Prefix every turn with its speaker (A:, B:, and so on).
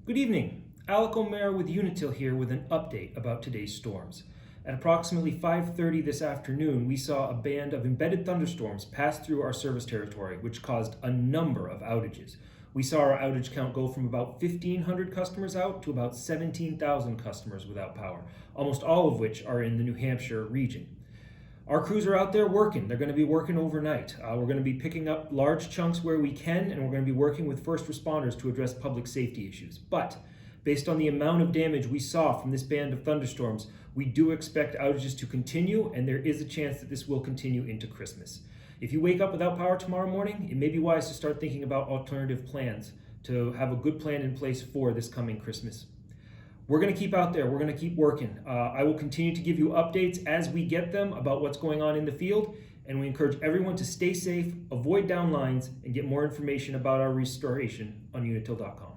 A: Good evening. Alec with Unitil here with an update about today's storms. At approximately 5:30 this afternoon, we saw a band of embedded thunderstorms pass through our service territory, which caused a number of outages. We saw our outage count go from about 1,500 customers out to about 17,000 customers without power, almost all of which are in the New Hampshire region. Our crews are out there working. They're going to be working overnight. We're going to be picking up large chunks where we can, and we're going to be working with first responders to address public safety issues. But based on the amount of damage we saw from this band of thunderstorms, we do expect outages to continue, and there is a chance that this will continue into Christmas. If you wake up without power tomorrow morning, it may be wise to start thinking about alternative plans to have a good plan in place for this coming Christmas. We're going to keep out there. We're going to keep working. I will continue to give you updates as we get them about what's going on in the field, and we encourage everyone to stay safe, avoid downlines, and get more information about our restoration on unitil.com.